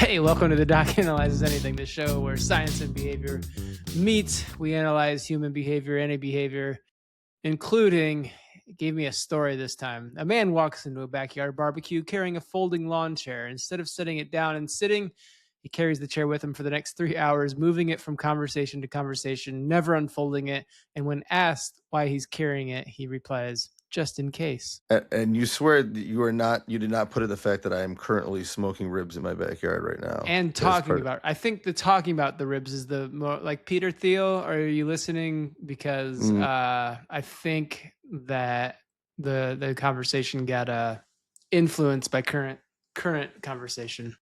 Hey, welcome to the Doc Analyzes Anything, the show where science and behavior meet. We analyze human behavior, any behavior, including, it gave me a story this time. A man walks into a backyard barbecue carrying a folding lawn chair. Instead of setting it down and sitting, he carries the chair with him for the next 3 hours, moving it from conversation to conversation, never unfolding it. And when asked why he's carrying it, he replies, just in case. And you swear that you did not put in the fact that I am currently smoking ribs in my backyard right now. And I think the talking about the ribs is the more like, Peter Thiel, are you listening? Because I think that the conversation got influenced by current conversation.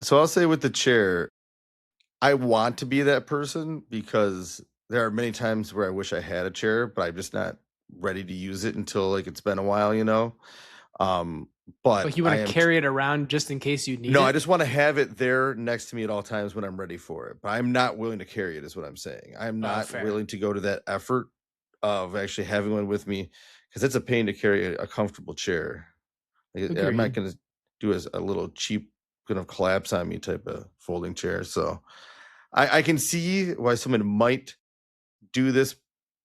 So I'll say with the chair, I want to be that person because there are many times where I wish I had a chair, but I'm just not ready to use it until like it's been a while, you know. But you want to carry it around just in case you need it? No, I just want to have it there next to me at all times when I'm ready for it. But I'm not willing to carry it, is what I'm saying. I'm not willing to go to that effort of actually having one with me because it's a pain to carry a comfortable chair. I'm not going to do a little cheap kind of collapse on me type of folding chair. So I can see why someone might do this,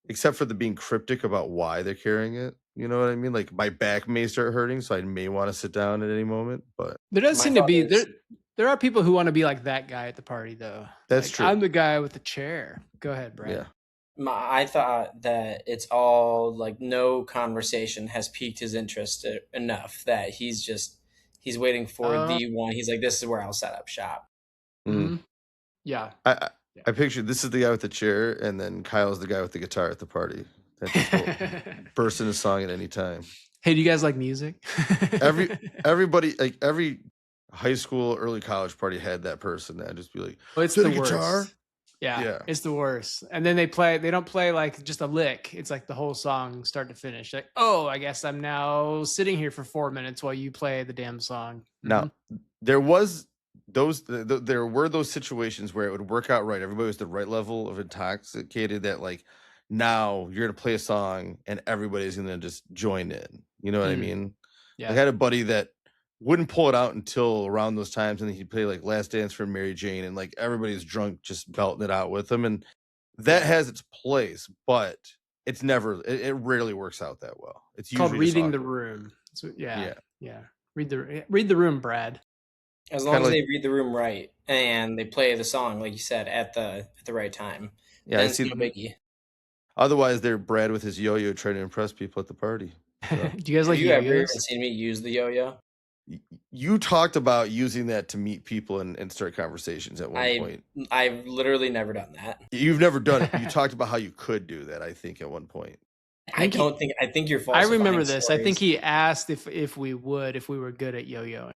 except for the being cryptic about why they're carrying it. You know what I mean? Like my back may start hurting, so I may want to sit down at any moment. But there does seem to be there are people who want to be like that guy at the party, though. That's true. I'm the guy with the chair. Go ahead, Brad. Yeah. I thought that it's all like no conversation has piqued his interest enough that he's waiting for the one. He's like, this is where I'll set up shop. Mm-hmm. Yeah. I pictured this is the guy with the chair, and then Kyle's the guy with the guitar at the party. That just burst into song at any time. Hey, do you guys like music? Everybody, like every high school, early college party had that person that just be like, well, it's the guitar. Worst. Yeah, it's the worst. And then they don't play like just a lick. It's like the whole song start to finish. Like, oh, I guess I'm now sitting here for 4 minutes while you play the damn song. Now, there were those situations where it would work out right. Everybody was the right level of intoxicated that like now you're going to play a song and everybody's going to just join in. You know what I mean? Yeah. Like, I had a buddy that wouldn't pull it out until around those times, and then he'd play like Last Dance for Mary Jane, and like everybody's drunk just belting it out with him, and that has its place, but it's never it rarely works out that well. It's called reading the room. So, yeah. Read the room, Brad. As long as they read the room right and they play the song like you said at the right time. Yeah, I see. No biggie. Otherwise, they're Brad with his yo-yo trying to impress people at the party. So. Do you guys like yo-yos? Have you ever seen me use the yo-yo? You talked about using that to meet people and start conversations at one point. I've literally never done that. You've never done it. You talked about how you could do that, I think, at one point. I think you're falsifying. I remember this. Stories. I think he asked if we were good at yo-yoing.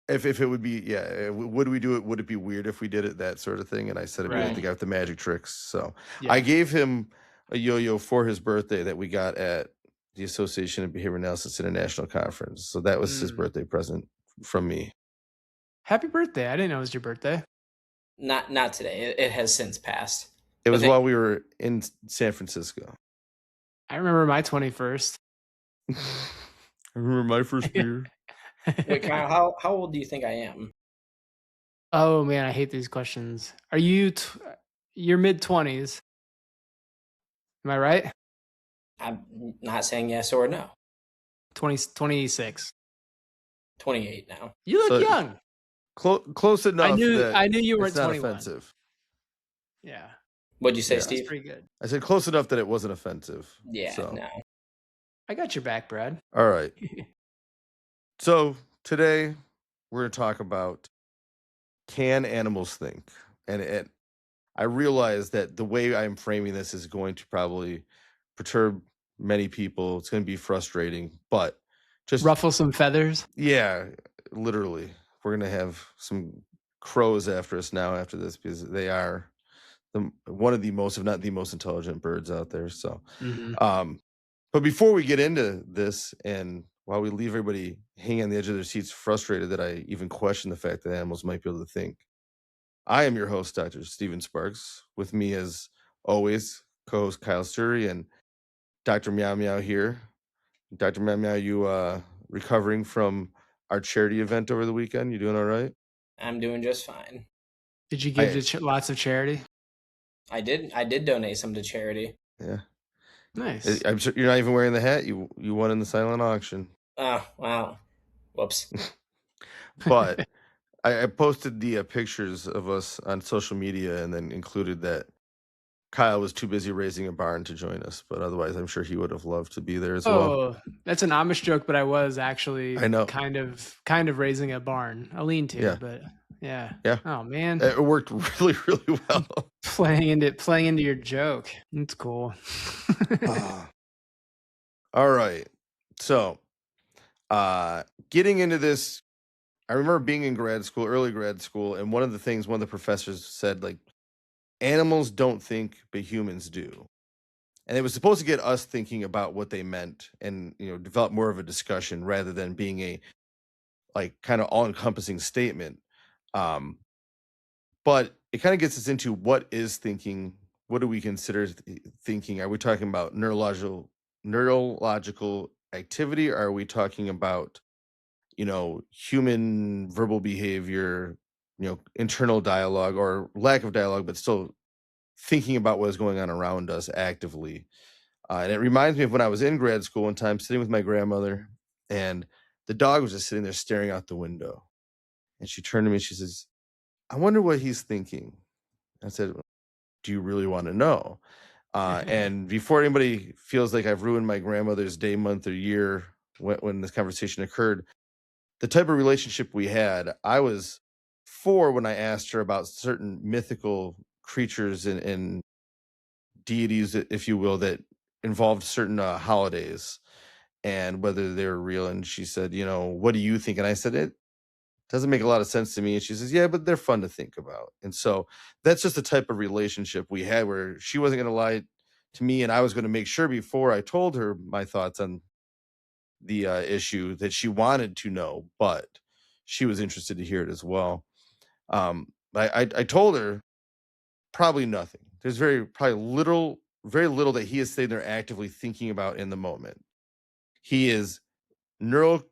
If it would be, would we do it? Would it be weird if we did it, that sort of thing? And I said it'd be like the guy with the magic tricks. So I gave him a yo-yo for his birthday that we got at the Association of Behavior Analysis International Conference. So that was his birthday present from me. Happy birthday. I didn't know it was your birthday. Not today. It has since passed. It was while we were in San Francisco. I remember my 21st. I remember my first beer. Wait, Kyle, how old do you think I am? Oh, man, I hate these questions. Are you you're mid-20s? Am I right? I'm not saying yes or no. 26. 28 now. You look young. Close enough. I knew you weren't 21. Offensive. Yeah. What'd you say, Steve? That's pretty good. I said close enough that it wasn't offensive. Yeah, no. I got your back, Brad. All right. So today we're going to talk about, can animals think? And I realize that the way I'm framing this is going to probably perturb many people. It's going to be frustrating, but just ruffle some feathers. Yeah, literally. We're going to have some crows after us now after this because they are one of the most, if not the most intelligent birds out there. So, but before we get into this, and while we leave everybody hanging on the edge of their seats, frustrated that I even question the fact that animals might be able to think, I am your host, Dr. Steven Sparks. With me, as always, co-host Kyle Sturry and Dr. Meow Meow here. Dr. Meow Meow, you recovering from our charity event over the weekend? You doing all right? I'm doing just fine. Did you give to lots of charity? I did donate some to charity. Yeah. Nice. I'm sure you're not even wearing the hat. You won in the silent auction. Oh, wow. Whoops. But I posted the pictures of us on social media and then included that Kyle was too busy raising a barn to join us, but otherwise I'm sure he would have loved to be there as well. Oh, that's an Amish joke, but I was actually I know. kind of raising a barn, a lean-to, but yeah. Oh man, it worked really, really well. playing into your joke. It's cool. All right, so getting into this, I remember being in early grad school, and one of the professors said, like, animals don't think, but humans do. And it was supposed to get us thinking about what they meant and, develop more of a discussion rather than being a, like, kind of all-encompassing statement. But it kind of gets us into what is thinking. What do we consider thinking? Are we talking about neurological activity? Or are we talking about, human verbal behavior, internal dialogue or lack of dialogue, but still thinking about what is going on around us actively? And it reminds me of when I was in grad school one time, sitting with my grandmother, and the dog was just sitting there staring out the window. And she turned to me and she says, "I wonder what he's thinking." I said, "Do you really want to know?" And before anybody feels like I've ruined my grandmother's day, month, or year when this conversation occurred, the type of relationship we had, I was 4 when I asked her about certain mythical creatures and deities, if you will, that involved certain holidays and whether they were real. And she said, "What do you think?" And I said, "It doesn't make a lot of sense to me." And she says, "Yeah, but they're fun to think about." And so that's just the type of relationship we had, where she wasn't going to lie to me, and I was going to make sure before I told her my thoughts on the issue that she wanted to know, but she was interested to hear it as well. I told her probably nothing. There's very little that he is sitting there actively thinking about in the moment. He is neurological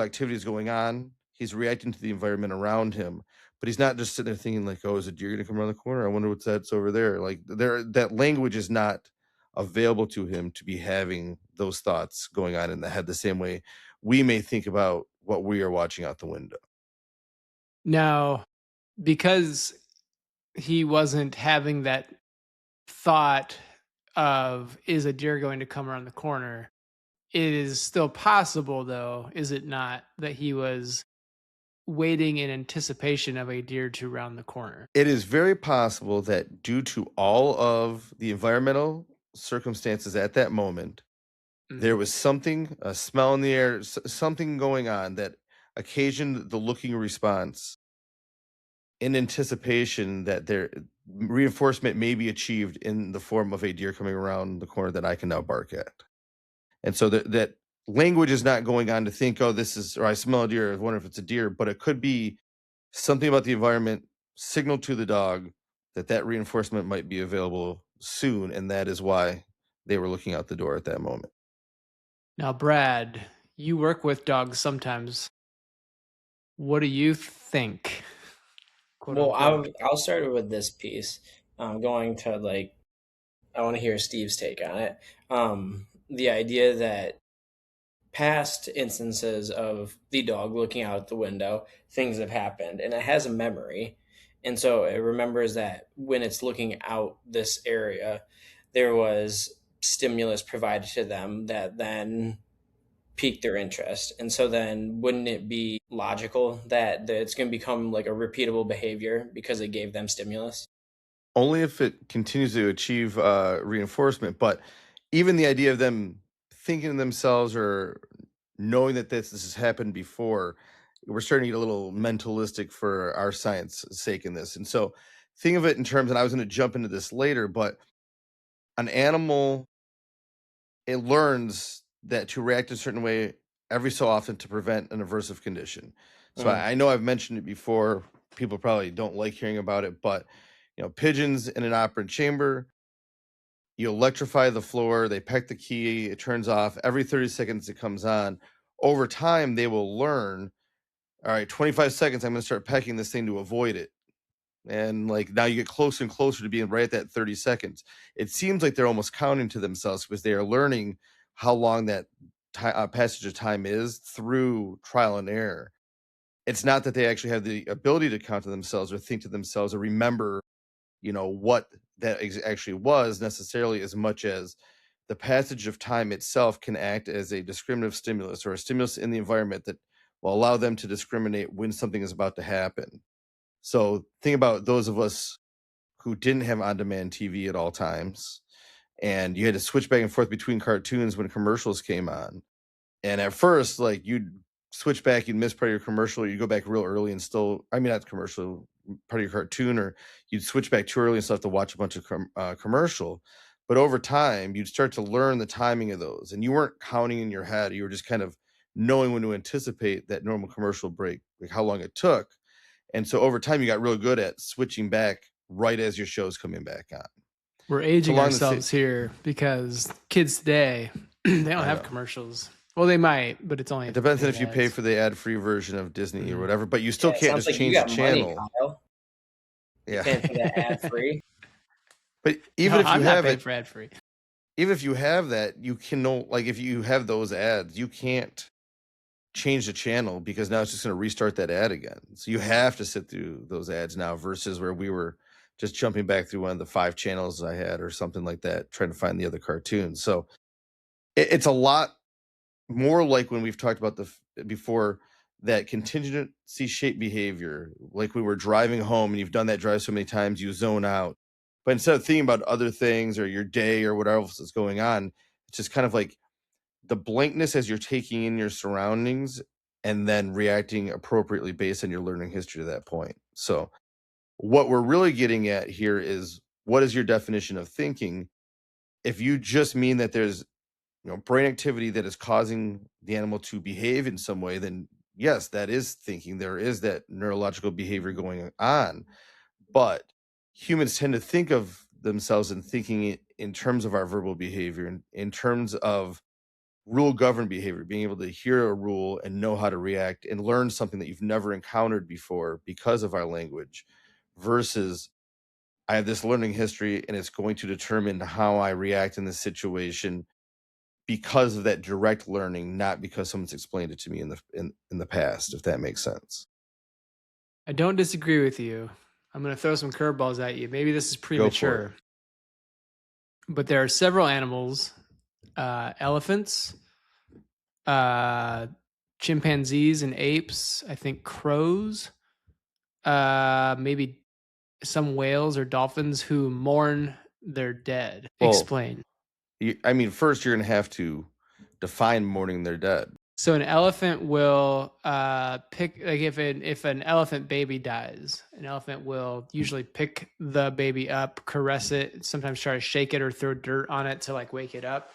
activity is going on. He's reacting to the environment around him, but he's not just sitting there thinking like, "Oh, is a deer going to come around the corner? I wonder what's that's over there." Like, that language is not available to him to be having those thoughts going on in the head the same way we may think about what we are watching out the window. Now, because he wasn't having that thought of, is a deer going to come around the corner, it is still possible, though, is it not, that he was waiting in anticipation of a deer to round the corner? It is very possible that due to all of the environmental circumstances at that moment, there was something, a smell in the air, something going on that occasioned the looking response in anticipation that their reinforcement may be achieved in the form of a deer coming around the corner that I can now bark at. And so that language is not going on to think, "Oh, this is," or "I smell a deer, I wonder if it's a deer," but it could be something about the environment signaled to the dog that reinforcement might be available soon, and that is why they were looking out the door at that moment. Now, Brad, you work with dogs sometimes. What do you think? Well, I'll start with this piece. I'm going to I want to hear Steve's take on it. The idea that past instances of the dog looking out the window, things have happened, and it has a memory. And so it remembers that when it's looking out this area, there was stimulus provided to them that then piqued their interest. And so then wouldn't it be logical that it's going to become like a repeatable behavior because it gave them stimulus? Only if it continues to achieve reinforcement. But even the idea of them thinking to themselves or knowing that this has happened before, we're starting to get a little mentalistic for our science sake in this. And so think of it in terms, and I was going to jump into this later, but an animal, it learns that to react a certain way every so often to prevent an aversive condition. So I know I've mentioned it before. People probably don't like hearing about it, but pigeons in an operant chamber, you electrify the floor, they peck the key, it turns off. Every 30 seconds it comes on. Over time, they will learn all right, 25 seconds, I'm going to start pecking this thing to avoid it. And like now you get closer and closer to being right at that 30 seconds. It seems like they're almost counting to themselves because they are learning how long that passage of time is through trial and error. It's not that they actually have the ability to count to themselves or think to themselves or remember, what that actually was necessarily, as much as the passage of time itself can act as a discriminative stimulus or a stimulus in the environment that will allow them to discriminate when something is about to happen. So think about those of us who didn't have on-demand TV at all times, and you had to switch back and forth between cartoons when commercials came on. And at first, like, you'd switch back, you'd miss part of your commercial, you go back real early and still, not commercial, part of your cartoon, or you'd switch back too early and still have to watch a bunch of commercial. But over time, you'd start to learn the timing of those, and you weren't counting in your head. You were just kind of knowing when to anticipate that normal commercial break, like how long it took. And so over time, you got real good at switching back right as your show's coming back on. We're aging ourselves here because kids today, they don't have commercials. Well, they might, but it's only... It depends on if you pay for the ad-free version of Disney or whatever, but you still can't just change the channel. Money, Kyle. Yeah. Paying for that ad-free. But even if you have it... for ad-free. Even if you have that, you can know, like, if you have those ads, you can't change the channel because now it's just going to restart that ad again. So you have to sit through those ads now versus where we were just jumping back through one of the 5 channels I had or something like that, trying to find the other cartoons. So it's a lot more like when we've talked about before, that contingency shaped behavior, like we were driving home and you've done that drive so many times, you zone out. But instead of thinking about other things or your day or whatever else is going on, it's just kind of like the blankness as you're taking in your surroundings and then reacting appropriately based on your learning history to that point. So what we're really getting at here is, what is your definition of thinking? If you just mean that there's brain activity that is causing the animal to behave in some way, then yes, that is thinking. There is that neurological behavior going on. But humans tend to think of themselves and thinking in terms of our verbal behavior, in terms of rule-governed behavior, being able to hear a rule and know how to react and learn something that you've never encountered before because of our language, versus I have this learning history and it's going to determine how I react in this situation because of that direct learning, not because someone's explained it to me in the past, if that makes sense. I don't disagree with you. I'm going to throw some curveballs at you. Maybe this is premature, but there are several animals, elephants, chimpanzees and apes, I think crows, maybe some whales or dolphins who mourn their dead. Well, explain. First you're going to have to define mourning their dead. So an elephant will pick, like if an elephant baby dies, an elephant will usually pick the baby up, caress it, sometimes try to shake it or throw dirt on it to like wake it up.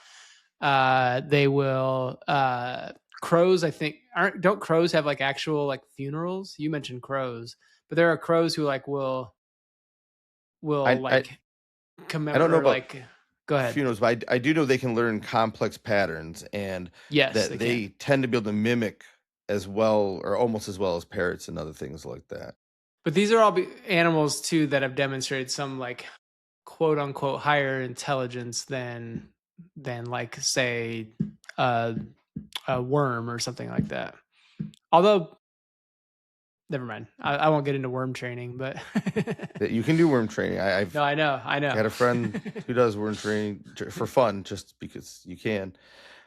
They will crows, I think, don't crows have like actual like funerals? You mentioned crows, but there are crows who like will commemorate. I don't know about like. Go ahead. Funerals, but I do know they can learn complex patterns, and yes, that they tend to be able to mimic as well, or almost as well as parrots and other things like that. But these are all animals too that have demonstrated some like quote unquote higher intelligence than like say a worm or something like that. Although, never mind. I won't get into worm training, but you can do worm training. I know. I had a friend who does worm training for fun, just because you can.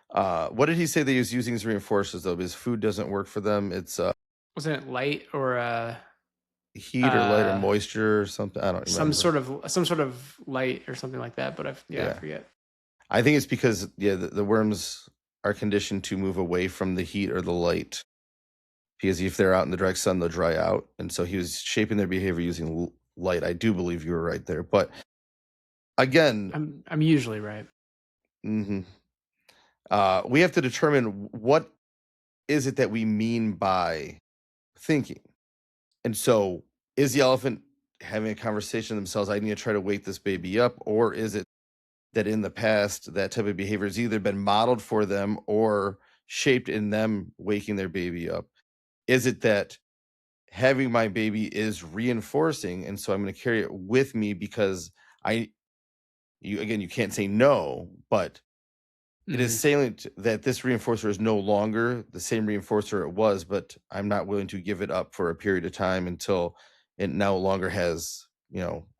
What did he say they was using as reinforcers though? Because food doesn't work for them. It's wasn't it light or heat or light or moisture or something? I don't remember. Some sort of light or something like that. But I forget. I think it's because the worms are conditioned to move away from the heat or the light, because if they're out in the direct sun, they'll dry out. And so he was shaping their behavior using light. I do believe you were right there. But again, I'm usually right. Mm-hmm. We have to determine what is it that we mean by thinking. And so is the elephant having a conversation themselves? I need to try to wake this baby up. Or is it that in the past, that type of behavior has either been modeled for them or shaped in them waking their baby up? is it that having my baby is reinforcing, and so I'm going to carry it with me because you can't say no, but it is salient that this reinforcer is no longer the same reinforcer it was, but I'm not willing to give it up for a period of time until it no longer has,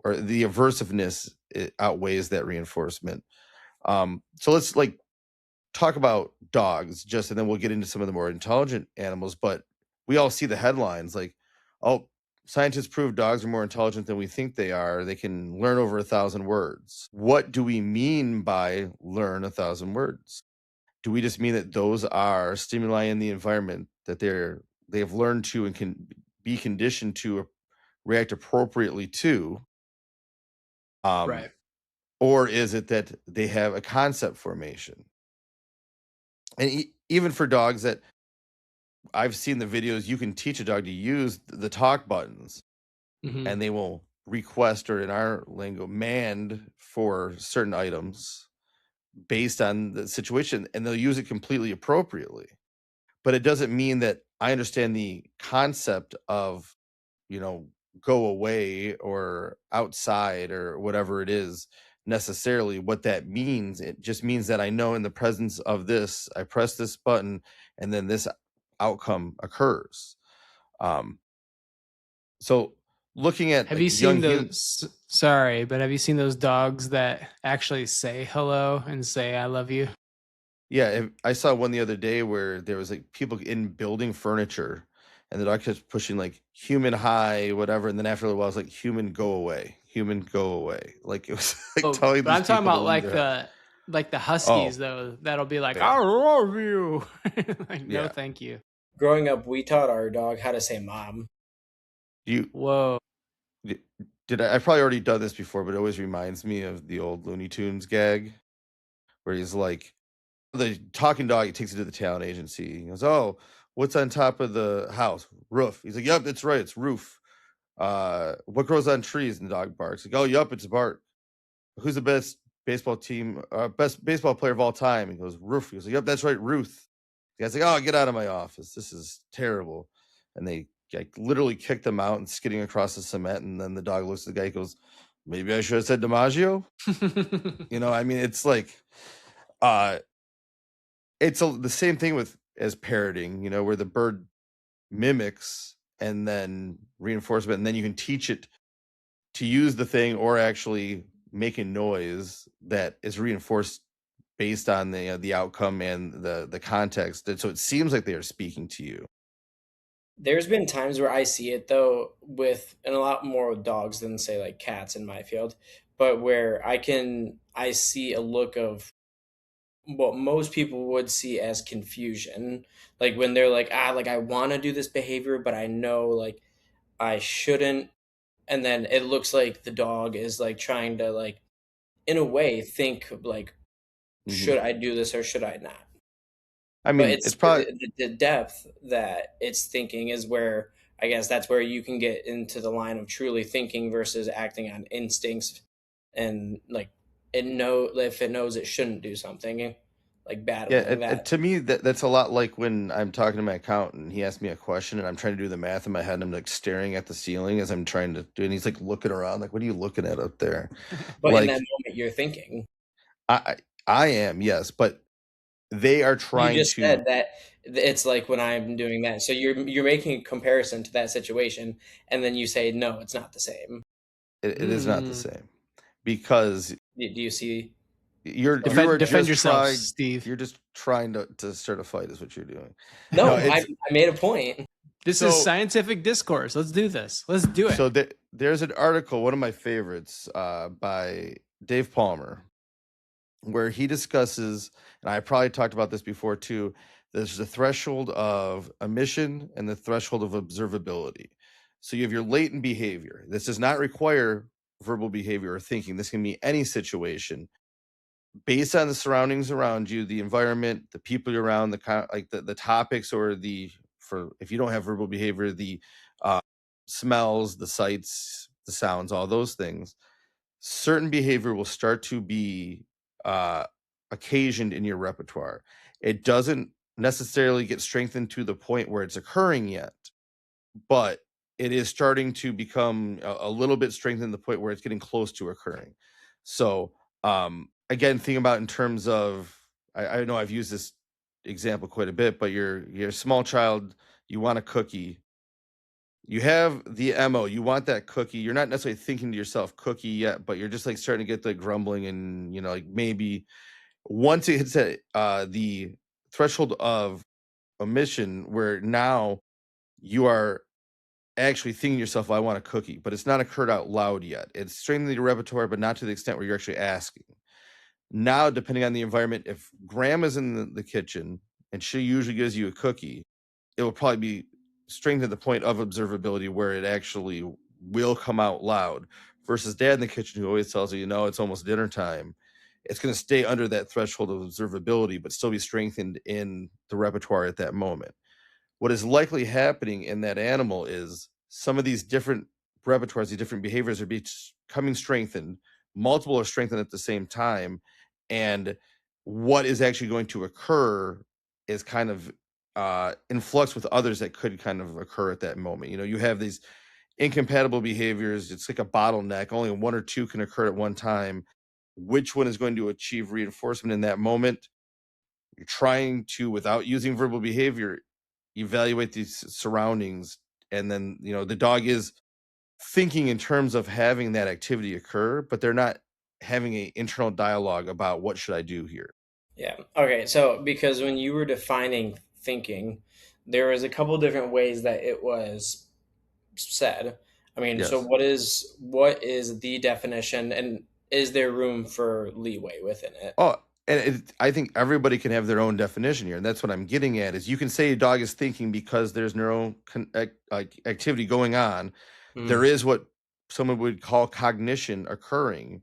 or the aversiveness outweighs that reinforcement. So let's talk about dogs and then we'll get into some of the more intelligent animals. But we all see the headlines like, oh, scientists prove dogs are more intelligent than we think they are. They can learn over 1,000 words. What do we mean by learn 1,000 words? Do we just mean that those are stimuli in the environment that they have learned to and can be conditioned to react appropriately to? Right. Or is it that they have a concept formation? And even for dogs that I've seen the videos, you can teach a dog to use the talk buttons, and they will request, or in our lingo, manned for certain items based on the situation, and they'll use it completely appropriately. But it doesn't mean that I understand the concept of, go away or outside or whatever it is necessarily what that means. It just means that I know in the presence of this, I press this button and then this outcome occurs. So looking at have you seen those sorry, but have you seen those dogs that actually say hello and say I love you? Yeah, I saw one the other day where there was people in building furniture, and the dog kept pushing human hi, whatever, and then after a while it's human go away, human go away. It was telling but these I'm talking people about the huskies though, that'll be like, I love you. No, thank you. Growing up, we taught our dog how to say mom. Whoa. I've probably already done this before, but it always reminds me of the old Looney Tunes gag where he's the talking dog, he takes it to the talent agency. He goes, oh, what's on top of the house? Roof. He's like, yep, that's right, it's roof. What grows on trees? And the dog barks. Like, oh, yep, it's bark. Who's the best baseball player of all time? He goes, Ruth. He goes, yep, that's right, Ruth. The guy's like, oh, get out of my office. This is terrible. And they literally kick them out and skidding across the cement. And then the dog looks at the guy, he goes, maybe I should have said DiMaggio. It's it's the same thing as parroting, where the bird mimics and then reinforcement, and then you can teach it to use the thing or actually make a noise that is reinforced based on the outcome and the context. And so it seems like they are speaking to you. There's been times where I see it though and a lot more with dogs than say cats in my field, but where I see a look of what most people would see as confusion, when they're I want to do this behavior but I know I shouldn't, and then it looks like the dog is trying to in a way think should I do this or should I not? I mean, it's probably the depth that it's thinking is where I guess that's where you can get into the line of truly thinking versus acting on instincts, and if it knows it shouldn't do something battling that. To me that's a lot like when I'm talking to my accountant. He asked me a question and I'm trying to do the math in my head, and I'm staring at the ceiling as I'm trying to do it, and he's looking around what are you looking at up there? But in that moment you're thinking. I am, yes, but they are trying to. You just said that it's when I'm doing that. So you're making a comparison to that situation, and then you say, no, it's not the same. It is not the same, because do you see? Defend yourself, Steve. You're just trying to start a fight, is what you're doing. No, I made a point. This is scientific discourse. Let's do this. Let's do it. So there's an article, one of my favorites, by Dave Palmer, where he discusses, and I probably talked about this before too, there's the threshold of omission and the threshold of observability. So you have your latent behavior. This does not require verbal behavior or thinking. This can be any situation based on the surroundings around you, the environment, the people you're around, the topics, or if you don't have verbal behavior, the smells, the sights, the sounds, all those things. Certain behavior will start to be occasioned in your repertoire. It doesn't necessarily get strengthened to the point where it's occurring yet, but it is starting to become a little bit strengthened to the point where it's getting close to occurring. So again, thinking about in terms of, I know I've used this example quite a bit, but you're a small child, you want a cookie. You have the MO, you want that cookie. You're not necessarily thinking to yourself cookie yet, but you're just like starting to get the grumbling, and like maybe once it hits the threshold of omission, where now you are actually thinking to yourself, I want a cookie, but it's not occurred out loud yet. It's strengthening your repertoire, but not to the extent where you're actually asking. Now, depending on the environment, if grandma's in the kitchen and she usually gives you a cookie, it will probably be strengthened to the point of observability where it actually will come out loud, versus dad in the kitchen who always tells you, it's almost dinner time. It's going to stay under that threshold of observability, but still be strengthened in the repertoire at that moment. What is likely happening in that animal is some of these different repertoires, these different behaviors are becoming strengthened. Multiple are strengthened at the same time. And what is actually going to occur is kind of in flux with others that could kind of occur at that moment. You have these incompatible behaviors. It's like a bottleneck. Only one or two can occur at one time. Which one is going to achieve reinforcement in that moment? You're trying to, without using verbal behavior, evaluate these surroundings, and then the dog is thinking in terms of having that activity occur, but they're not having an internal dialogue about what should I do here. Yeah. Okay. So because when you were defining thinking, there was a couple different ways that it was said. I mean, yes. So what is the definition, and is there room for leeway within it? And I think everybody can have their own definition here, and that's what I'm getting at. Is you can say a dog is thinking because there's neural activity going on. There is what someone would call cognition occurring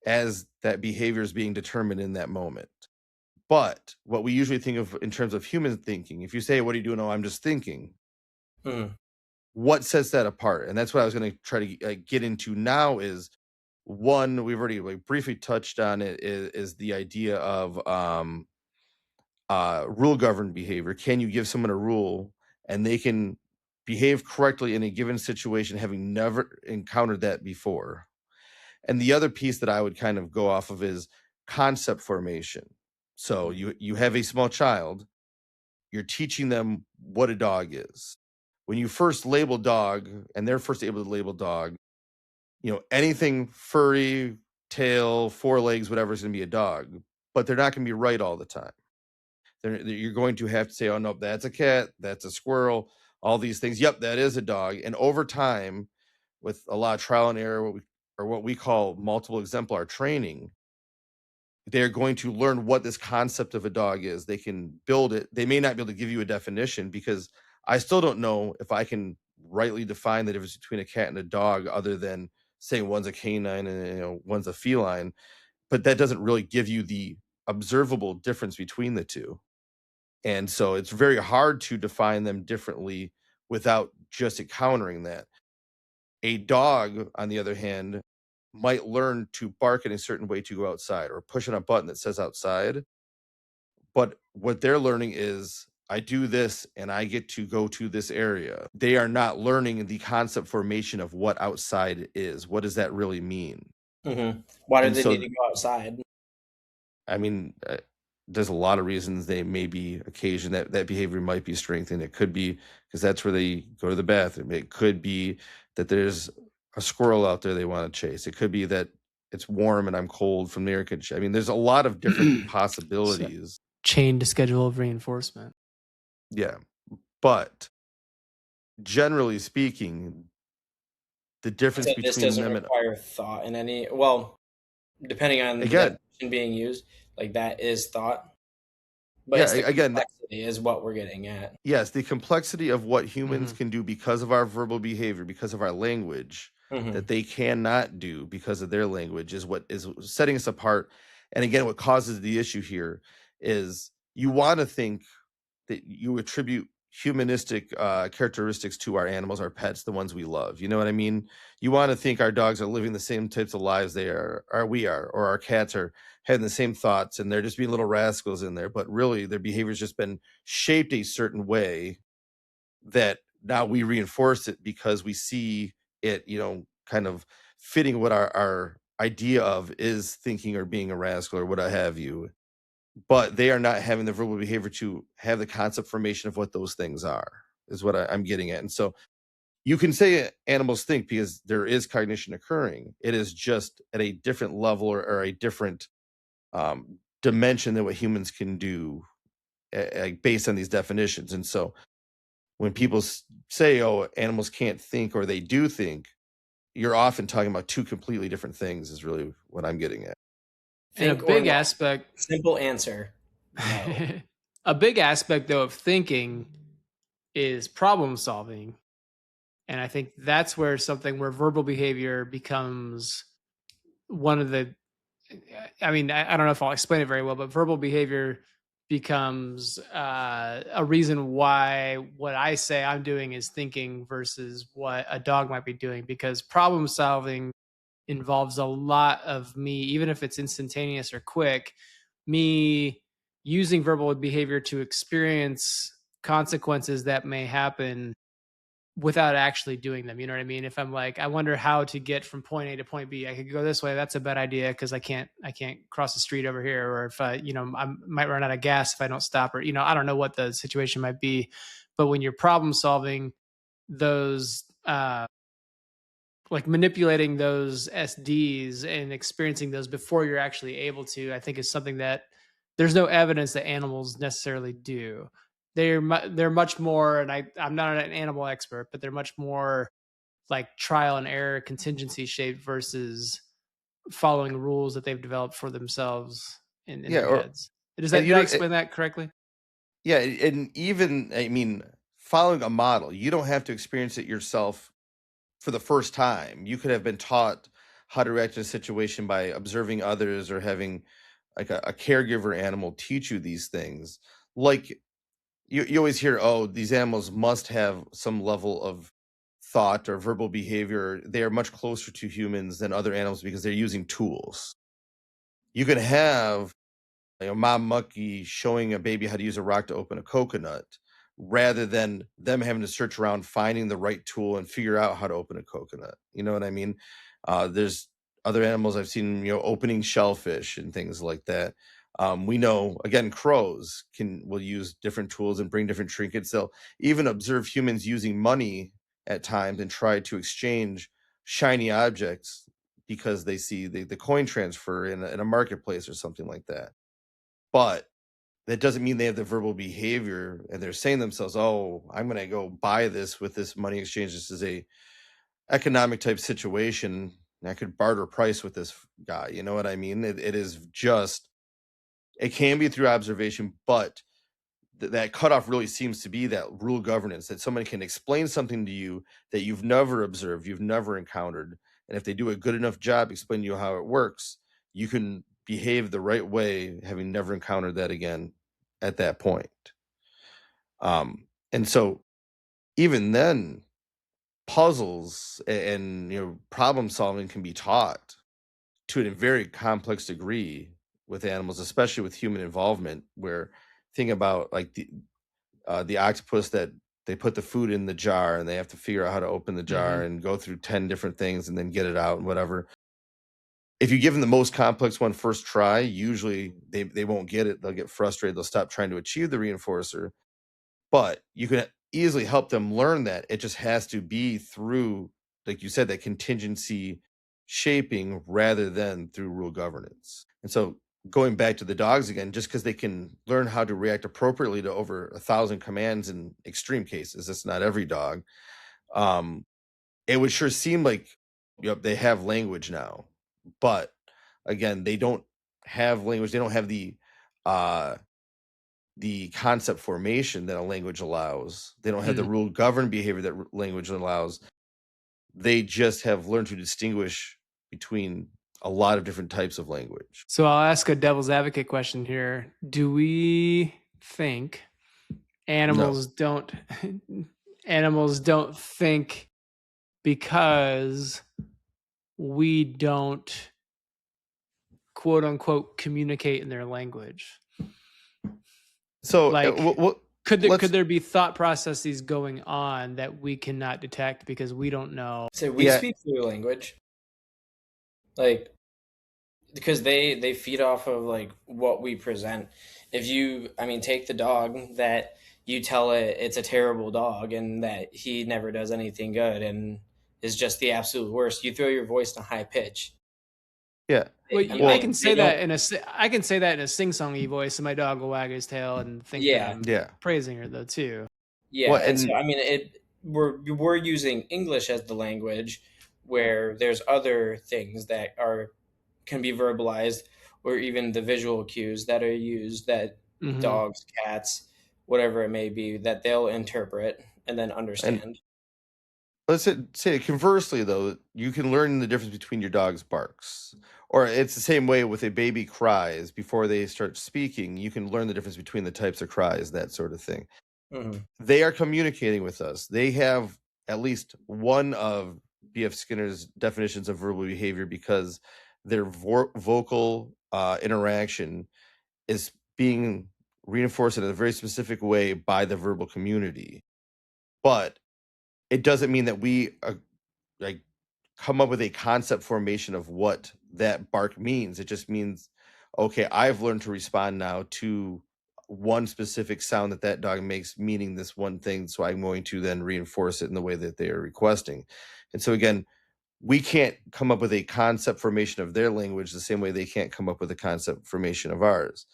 as that behavior is being determined in that moment. But what we usually think of in terms of human thinking, if you say, what are you doing? Oh, I'm just thinking. What sets that apart? And that's what I was going to try to get into now is, one, we've already briefly touched on it, is the idea of rule governed behavior. Can you give someone a rule and they can behave correctly in a given situation, having never encountered that before? And the other piece that I would kind of go off of is concept formation. So you have a small child, you're teaching them what a dog is. When you first label dog, and they're first able to label dog, anything furry, tail, four legs, whatever is going to be a dog, but they're not going to be right all the time. You're going to have to say, oh no, that's a cat, that's a squirrel, all these things. Yep, that is a dog. And over time, with a lot of trial and error, what we call multiple exemplar training, they're going to learn what this concept of a dog is. They can build it. They may not be able to give you a definition, because I still don't know if I can rightly define the difference between a cat and a dog, other than saying one's a canine and one's a feline. But that doesn't really give you the observable difference between the two. And so it's very hard to define them differently without just encountering that. A dog, on the other hand, might learn to bark in a certain way to go outside, or push on a button that says outside. But what they're learning is, I do this and I get to go to this area. They are not learning the concept formation of what outside is. What does that really mean? Why do they need to go outside? I mean, there's a lot of reasons they may be occasion that behavior might be strengthened. It could be because that's where they go to the bathroom. It could be that there's a squirrel out there they want to chase. It could be that it's warm and I'm cold from the air conditioning. I mean, there's a lot of different possibilities. Chained schedule of reinforcement. Yeah. But generally speaking, the difference between this doesn't require thought in any, well, depending on the definition being used, like that is thought. But it's the complexity is what we're getting at. Yes, the complexity of what humans can do because of our verbal behavior, because of our language, that they cannot do because of their language, is what is setting us apart. And again, what causes the issue here is you want to think that you attribute humanistic characteristics to our animals, our pets, the ones we love. You know what I mean? You want to think our dogs are living the same types of lives we are, or our cats are having the same thoughts and they're just being little rascals in there. But really, their behavior's just been shaped a certain way that now we reinforce it because we see it, kind of fitting what our idea of is thinking or being a rascal or what have you. But they are not having the verbal behavior to have the concept formation of what those things are, is what I'm getting at. And so you can say animals think because there is cognition occurring. It is just at a different level or a different dimension than what humans can do based on these definitions. And so when people say, oh, animals can't think or they do think, you're often talking about two completely different things is really what I'm getting at. And a big aspect. Simple answer. No. A big aspect, though, of thinking is problem solving. And I think that's where verbal behavior becomes one of the, I mean, I don't know if I'll explain it very well, but verbal behavior becomes a reason why what I say I'm doing is thinking versus what a dog might be doing, because problem solving involves a lot of me, even if it's instantaneous or quick, me using verbal behavior to experience consequences that may happen without actually doing them. You know what I mean? If I'm like, I wonder how to get from point A to point B, I could go this way. That's a bad idea because I can't cross the street over here. Or if I might run out of gas if I don't stop, or, I don't know what the situation might be. But when you're problem solving those, like manipulating those SDs and experiencing those before you're actually able to, I think is something that there's no evidence that animals necessarily do. They're much more, and I'm not an animal expert, but they're much more like trial and error, contingency shaped versus following rules that they've developed for themselves in their heads. Did I explain that correctly? Yeah, and even, I mean, following a model, you don't have to experience it yourself for the first time. You could have been taught how to react in a situation by observing others or having like a caregiver animal teach you these things. Like you always hear, oh, these animals must have some level of thought or verbal behavior. They are much closer to humans than other animals because they're using tools. You can have mom monkey showing a baby how to use a rock to open a coconut rather than them having to search around finding the right tool and figure out how to open a coconut. You know what I mean? There's other animals I've seen, opening shellfish and things like that. We know, again, crows will use different tools and bring different trinkets. They'll even observe humans using money at times and try to exchange shiny objects because they see the coin transfer in a marketplace or something like that. But that doesn't mean they have the verbal behavior and they're saying to themselves, oh, I'm going to go buy this with this money exchange. This is a economic type situation. I could barter price with this guy. You know what I mean? It is just, it can be through observation, but that cutoff really seems to be that rule governance, that someone can explain something to you that you've never observed, you've never encountered. And if they do a good enough job explaining to you how it works, you can behave the right way, having never encountered that again at that point. And so even then, puzzles and problem solving can be taught to a very complex degree with animals, especially with human involvement, where think about like the octopus that they put the food in the jar and they have to figure out how to open the jar and go through 10 different things and then get it out and whatever. If you give them the most complex one first try, usually they won't get it. They'll get frustrated. They'll stop trying to achieve the reinforcer. But you can easily help them learn that. It just has to be through, like you said, that contingency shaping rather than through rule governance. And so going back to the dogs again, just because they can learn how to react appropriately to over 1,000 commands in extreme cases, it's not every dog. It would sure seem like they have language now. But again, they don't have language. They don't have the concept formation that a language allows. They don't have the rule governed behavior that language allows. They just have learned to distinguish between a lot of different types of language. So I'll ask a devil's advocate question here. Do we think animals don't think because we don't quote unquote communicate in their language? So like could there be thought processes going on that we cannot detect because we don't know? So we speak through language, like, because they feed off of like what we present. If you, I mean, take the dog that you tell it it's a terrible dog and that he never does anything good and is just the absolute worst. You throw your voice in a high pitch. Yeah. Well, I can say that in a sing-songy voice, and my dog will wag his tail and think that I'm praising her though too. Yeah, well, and so I mean, we're using English as the language, where there's other things that can be verbalized, or even the visual cues that are used that dogs, cats, whatever it may be, that they'll interpret and then understand. And let's say conversely, though, you can learn the difference between your dog's barks. Or it's the same way with a baby cries before they start speaking. You can learn the difference between the types of cries, that sort of thing. Mm-hmm. They are communicating with us. They have at least one of B.F. Skinner's definitions of verbal behavior because their vocal interaction is being reinforced in a very specific way by the verbal community. But it doesn't mean that we like come up with a concept formation of what that bark means. It just means, okay, I've learned to respond now to one specific sound that dog makes, meaning this one thing. So I'm going to then reinforce it in the way that they are requesting. And so again, we can't come up with a concept formation of their language the same way they can't come up with a concept formation of ours.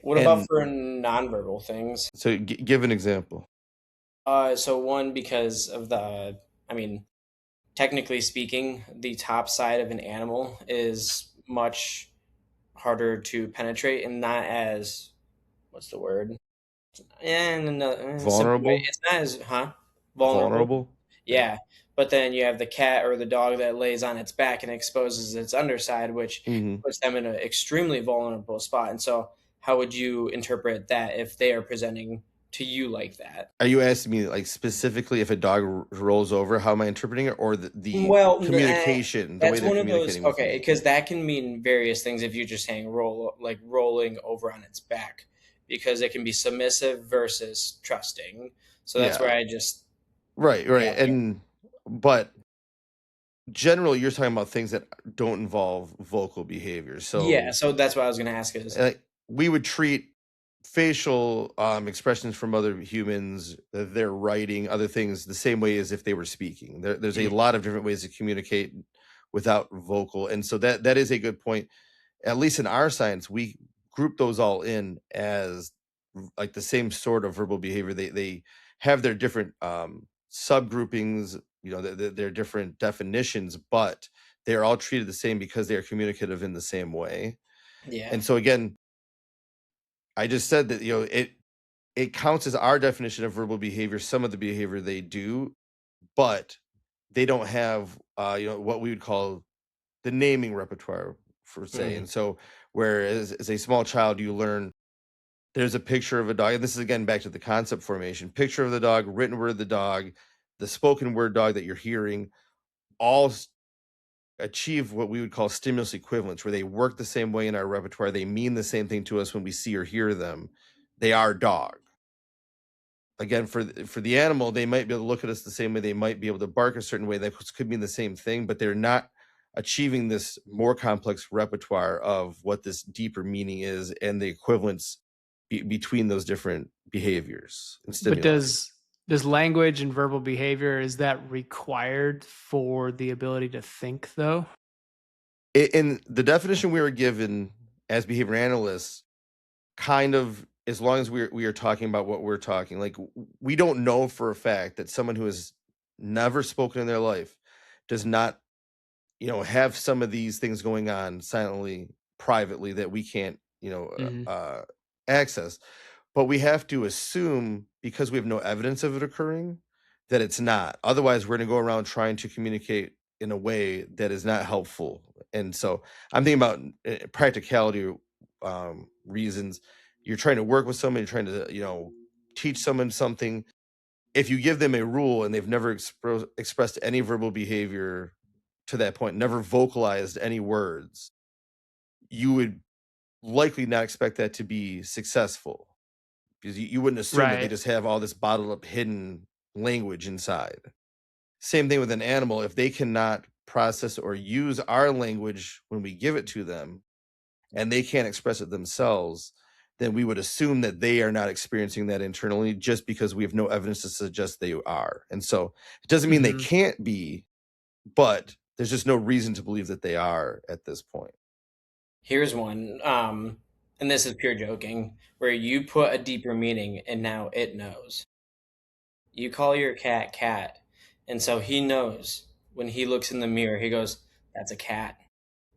What about for nonverbal things? So give an example. So one, because of I mean, technically speaking, the top side of an animal is much harder to penetrate and not as, what's the word? Vulnerable? It's not as, vulnerable? Yeah. But then you have the cat or the dog that lays on its back and exposes its underside, which puts them in an extremely vulnerable spot. And so how would you interpret that if they are presenting to you like that? Are you asking me like specifically if a dog rolls over, how am I interpreting it, or the communication? That's one of those. Okay, because that can mean various things if you're just saying rolling over on its back, because it can be submissive versus trusting. So that's where I just right. But generally, you're talking about things that don't involve vocal behavior. So so that's what I was going to ask. Is we would treat facial expressions from other humans, their writing, other things, the same way as if they were speaking. There's a lot of different ways to communicate without vocal, and so that is a good point. At least in our science, we group those all in as like the same sort of verbal behavior. They have their different subgroupings, their different definitions, but they're all treated the same because they are communicative in the same way. Yeah. And so again, I just said that, it counts as our definition of verbal behavior, some of the behavior they do, but they don't have, what we would call the naming repertoire, for say. And so whereas as a small child, you learn there's a picture of a dog, and this is again back to the concept formation, picture of the dog, written word of the dog, the spoken word dog that you're hearing, all achieve what we would call stimulus equivalence, where they work the same way in our repertoire. They mean the same thing to us when we see or hear them. They are dog. Again, for the animal, they might be able to look at us the same way. They might be able to bark a certain way. That could mean the same thing, but they're not achieving this more complex repertoire of what this deeper meaning is and the equivalence between those different behaviors and stimuli. But does language and verbal behavior, is that required for the ability to think, though? In the definition we were given as behavior analysts, kind of, as long as we are talking about what we're talking, like we don't know for a fact that someone who has never spoken in their life does not, have some of these things going on silently, privately, that we can't, access. But we have to assume, because we have no evidence of it occurring, that it's not. Otherwise, we're going to go around trying to communicate in a way that is not helpful. And so I'm thinking about practicality reasons. You're trying to work with someone, you're trying to, teach someone something. If you give them a rule and they've never expressed any verbal behavior to that point, never vocalized any words, you would likely not expect that to be successful. because you wouldn't assume that they just have all this bottled up hidden language inside. Same thing with an animal. If they cannot process or use our language when we give it to them, and they can't express it themselves, then we would assume that they are not experiencing that internally, just because we have no evidence to suggest they are. And so it doesn't mean they can't be, but there's just no reason to believe that they are at this point. Here's one, and this is pure joking, where you put a deeper meaning and now it knows. You call your cat cat, and so he knows when he looks in the mirror, he goes, that's a cat.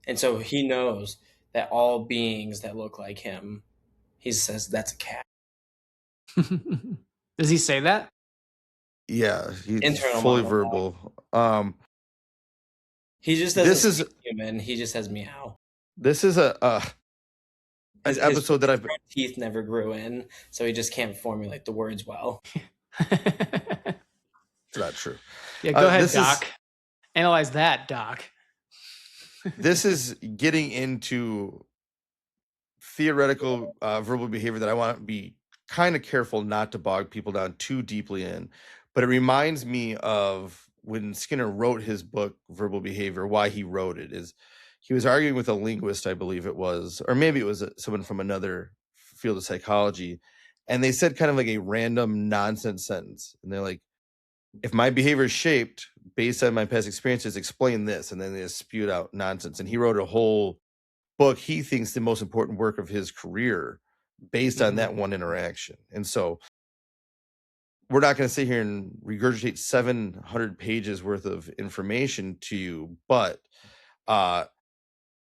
And so he knows that all beings that look like him, he says, that's a cat. Does he say that? Yeah, he's internal fully verbal. He just doesn't speak human. He just says meow. This is an episode that I've teeth never grew in, so he just can't formulate the words well. It's not true. Yeah, go ahead, Doc. Analyze that, Doc. This is getting into theoretical verbal behavior that I want to be kind of careful not to bog people down too deeply in. But it reminds me of when Skinner wrote his book, Verbal Behavior. Why he wrote it is he was arguing with a linguist, I believe it was, or maybe it was someone from another field of psychology. And they said kind of like a random nonsense sentence. And they're like, if my behavior is shaped based on my past experiences, explain this. And then they just spewed out nonsense. And he wrote a whole book, he thinks the most important work of his career, based on that one interaction. And so we're not going to sit here and regurgitate 700 pages worth of information to you, but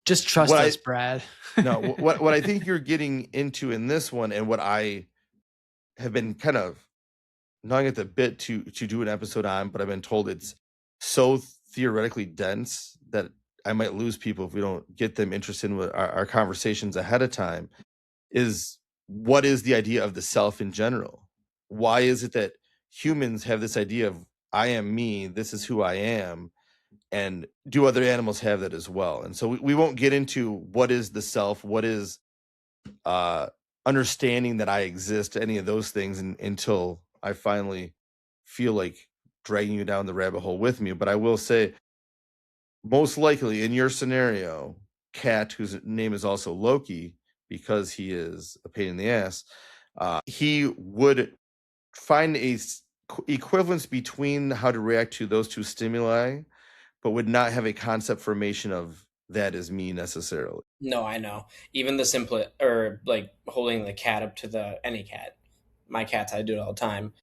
just trust us, Brad. No, what I think you're getting into in this one, and what I have been kind of gnawing at the bit to do an episode on, but I've been told it's so theoretically dense that I might lose people if we don't get them interested in our conversations ahead of time, is what is the idea of the self in general? Why is it that humans have this idea of I am me, this is who I am, and do other animals have that as well? And so we won't get into what is the self, what is understanding that I exist, any of those things until I finally feel like dragging you down the rabbit hole with me. But I will say, most likely in your scenario, Cat, whose name is also Loki, because he is a pain in the ass, he would find a equivalence between how to react to those two stimuli, but would not have a concept formation of that as me necessarily. No, I know. Even the simplest, or like holding the cat up to any cat. My cats, I do it all the time.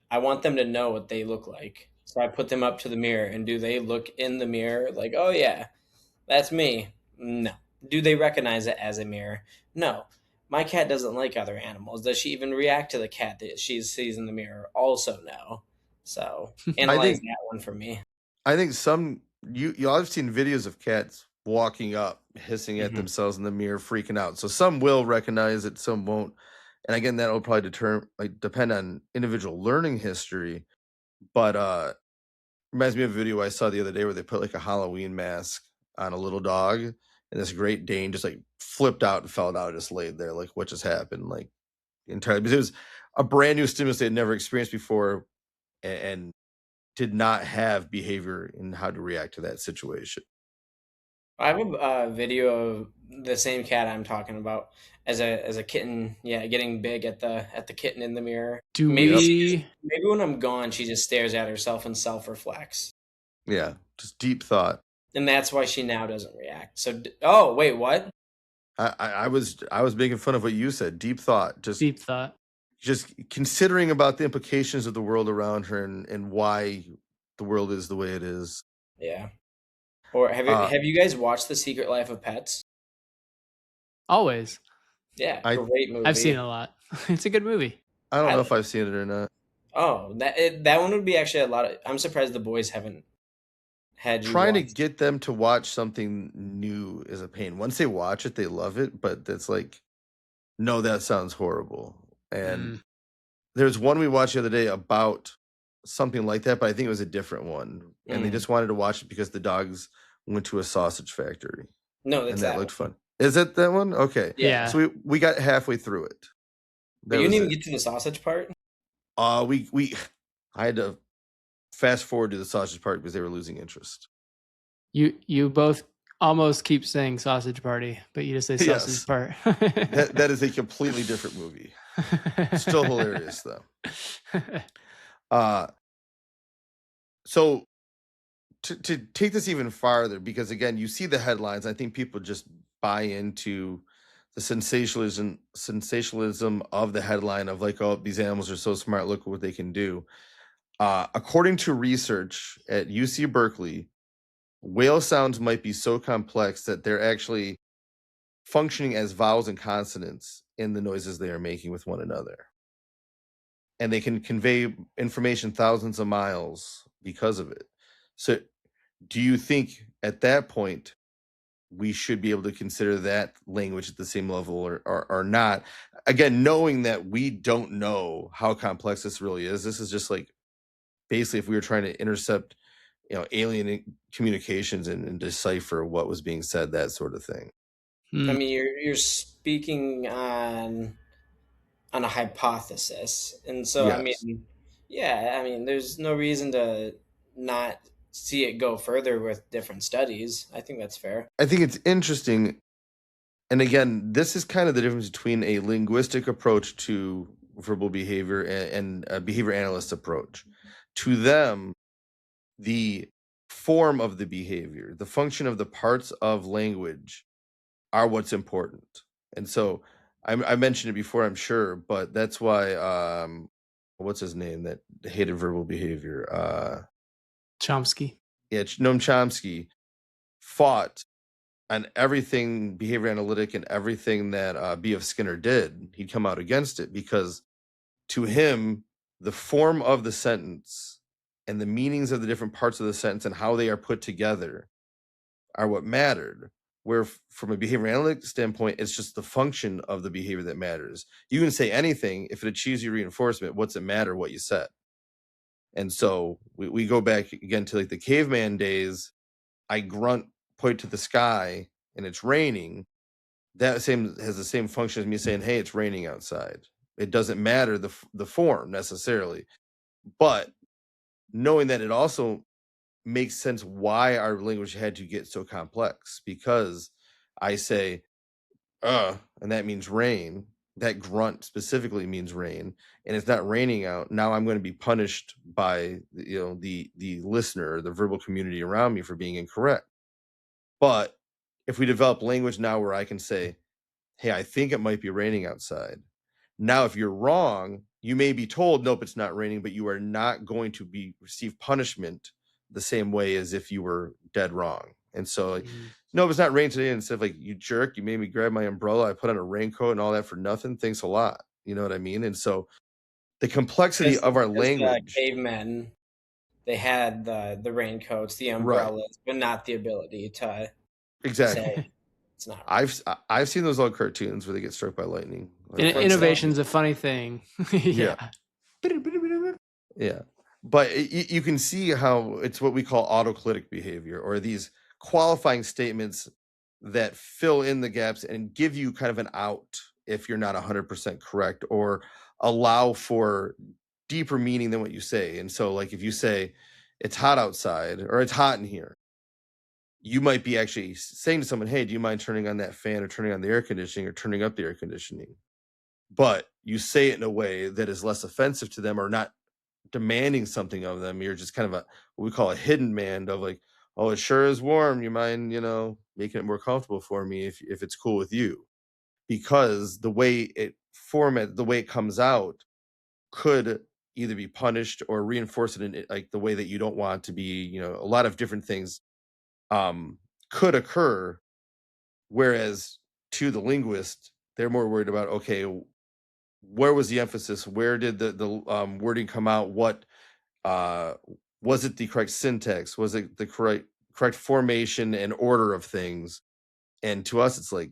I want them to know what they look like. So I put them up to the mirror, and do they look in the mirror like, oh yeah, that's me? No. Do they recognize it as a mirror? No. My cat doesn't like other animals. Does she even react to the cat that she sees in the mirror? Also no. So analyze that one for me. I think y'all have seen videos of cats walking up, hissing at themselves in the mirror, freaking out. So some will recognize it, some won't. And again, that will probably depend on individual learning history. But reminds me of a video I saw the other day where they put like a Halloween mask on a little dog, and this Great Dane just like flipped out and fell out, just laid there like, what just happened? Like entirely, because it was a brand new stimulus they had never experienced before, and did not have behavior in how to react to that situation. I have a video of the same cat I'm talking about as a kitten, getting big at the kitten in the mirror. Maybe when I'm gone, she just stares at herself and self-reflects. Yeah, just deep thought. And that's why she now doesn't react. So, oh wait, what? I was making fun of what you said. Deep thought. Just deep thought. Just considering about the implications of the world around her and why the world is the way it is. Yeah. Or have you guys watched The Secret Life of Pets? Always. Yeah, great movie. I've seen it a lot. It's a good movie. I don't know if I've seen it or not. Oh, that one would be actually a lot of. I'm surprised the boys haven't had you trying to get them to watch something new is a pain. Once they watch it, they love it, but it's like, no, that sounds horrible. And there's one we watched the other day about something like that, but I think it was a different one. And they just wanted to watch it because the dogs went to a sausage factory. No, that's that looked fun. Is it that one? Okay. Yeah. So we got halfway through it. But you didn't even get to the sausage part? I had to fast forward to the sausage part because they were losing interest. You both almost keep saying sausage party, but you just say sausage part. that is a completely different movie. Still hilarious though. So to take this even farther, because again, you see the headlines, I think people just buy into the sensationalism of the headline of like, oh, these animals are so smart, look what they can do. According to research at UC Berkeley, whale sounds might be so complex that they're actually functioning as vowels and consonants in the noises they are making with one another. And they can convey information thousands of miles because of it. So do you think at that point we should be able to consider that language at the same level or not? Again, knowing that we don't know how complex this really is. This is just like basically if we were trying to intercept, alien communications and decipher what was being said, that sort of thing. I mean, you're speaking on a hypothesis, and so yes. I mean, there's no reason to not see it go further with different studies. I think that's fair. I think it's interesting, and again, this is kind of the difference between a linguistic approach to verbal behavior and a behavior analyst approach. To them, the form of the behavior, the function of the parts of language are what's important. And so I mentioned it before, I'm sure, but that's why, what's his name that hated verbal behavior? Chomsky. Yeah, Noam Chomsky fought on everything behavior analytic and everything that B.F. Skinner did. He'd come out against it because to him, the form of the sentence and the meanings of the different parts of the sentence and how they are put together are what mattered. Where from a behavior analytic standpoint, it's just the function of the behavior that matters. You can say anything. If it achieves your reinforcement, what's it matter what you said? And so we go back again to like the caveman days. I grunt, point to the sky, and it's raining. That has the same function as me saying, hey, it's raining outside. It doesn't matter the form necessarily. But knowing that it also makes sense why our language had to get so complex, because I say and that means rain. That grunt specifically means rain, and it's not raining out. Now I'm going to be punished by the listener, the verbal community around me for being incorrect. But if we develop language now where I can say, hey, I think it might be raining outside. Now, if you're wrong, you may be told, nope, it's not raining, but you are not going to receive punishment the same way as if you were dead wrong. And so, no, it's not raining today. And instead of like, you jerk, you made me grab my umbrella, I put on a raincoat and all that for nothing. Thanks a lot. You know what I mean? And so the complexity of our language. Cavemen, they had the raincoats, the umbrellas, right, but not the ability to say it's not right. I've seen those old cartoons where they get struck by lightning. Innovation's a funny thing. Yeah. Yeah. But you can see how it's what we call autoclitic behavior, or these qualifying statements that fill in the gaps and give you kind of an out if you're not 100% correct, or allow for deeper meaning than what you say. And so like if you say it's hot outside or it's hot in here, you might be actually saying to someone, hey, do you mind turning on that fan or turning on the air conditioning or turning up the air conditioning? But you say it in a way that is less offensive to them or not demanding something of them. You're just kind of what we call a hidden demand of like, oh, it sure is warm. You mind, making it more comfortable for me if it's cool with you? Because the way it comes out could either be punished or reinforce it in like the way that you don't want to be. A lot of different things could occur. Whereas to the linguist, they're more worried about, okay, where was the emphasis? Where did the wording come out? What was it the correct syntax? Was it the correct formation and order of things? And to us, it's like,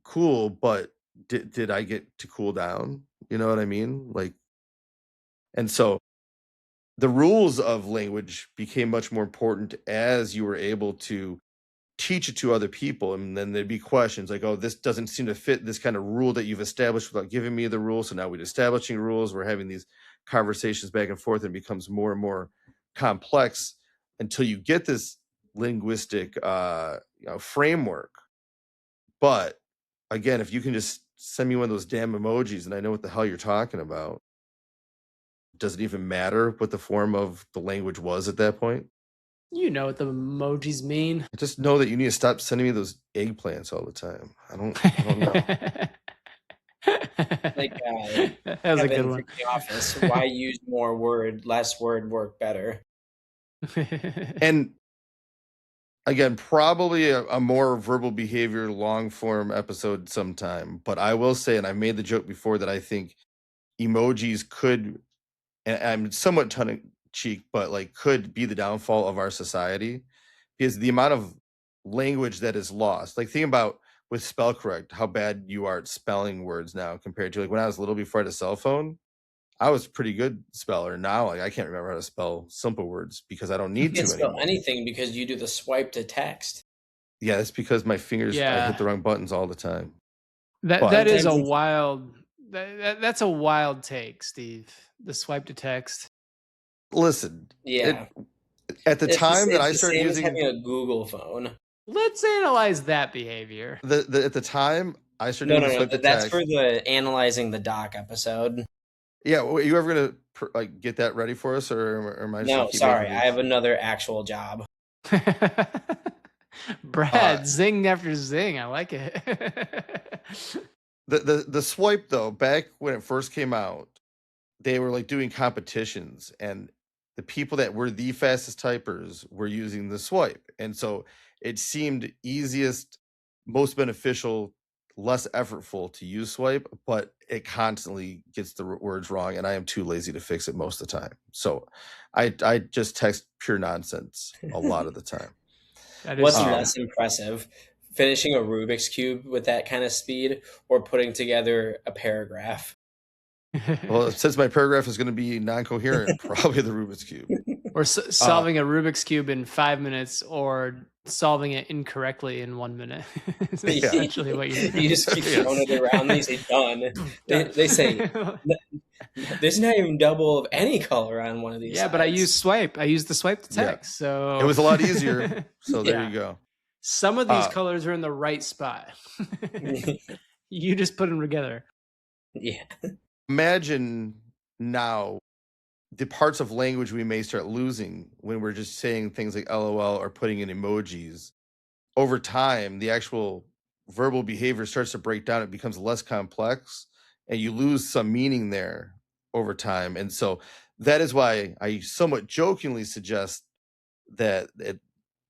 cool, but did I get to cool down? You know what I mean? Like, and so the rules of language became much more important as you were able to teach it to other people, and then there'd be questions like, oh, this doesn't seem to fit this kind of rule that you've established without giving me the rules. So now we're establishing rules. We're having these conversations back and forth, and it becomes more and more complex until you get this linguistic framework. But again, if you can just send me one of those damn emojis and I know what the hell you're talking about, does it even matter what the form of the language was at that point? You know what the emojis mean. I just know that you need to stop sending me those eggplants all the time. I don't know. Like that was a good one. The Office. Why use more word, less word work better? And again, probably a more verbal behavior long form episode sometime. But I will say, and I've made the joke before, that I think emojis could, and I'm somewhat tongue in cheek, but like could be the downfall of our society, because the amount of language that is lost. Like think about with spell correct, how bad you are at spelling words now compared to like when I was little before I had a cell phone. I was a pretty good speller. Now, like I can't remember how to spell simple words because I don't need to spell anymore. Anything because you do the swipe to text. Yeah, that's because my fingers, I hit the wrong buttons all the time. That is a wild. That's a wild take, Steve. The swipe to text. Listen, yeah. At the time that I started using having a Google phone. Let's analyze that behavior. At the time I started using swipe to that's text. for the analyzing the doc episode. Yeah, are you ever gonna like get that ready for us, or am I? No, sorry, I have another actual job. Brad, zing after zing. I like it. The swipe though, back when it first came out, they were like doing competitions, and the people that were the fastest typers were using the swipe, and so it seemed easiest, most beneficial, less effortful to use swipe, but it constantly gets the words wrong, and I am too lazy to fix it most of the time. So I just text pure nonsense a lot of the time. What's less impressive, finishing a Rubik's Cube with that kind of speed or putting together a paragraph? Well, since my paragraph is going to be non-coherent, probably the Rubik's Cube. Or solving a Rubik's Cube in 5 minutes, or solving it incorrectly in 1 minute. It's essentially what you do. You just keep throwing it around. They say done. They say there's not even double of any color on one of these. Yeah, sides. But I use swipe. I use the swipe to text. Yeah. So it was a lot easier. So there you go. Some of these colors are in the right spot. You just put them together. Yeah. Imagine now the parts of language we may start losing when we're just saying things like LOL or putting in emojis. Over time, the actual verbal behavior starts to break down. It becomes less complex, and you lose some meaning there over time. And so that is why I somewhat jokingly suggest that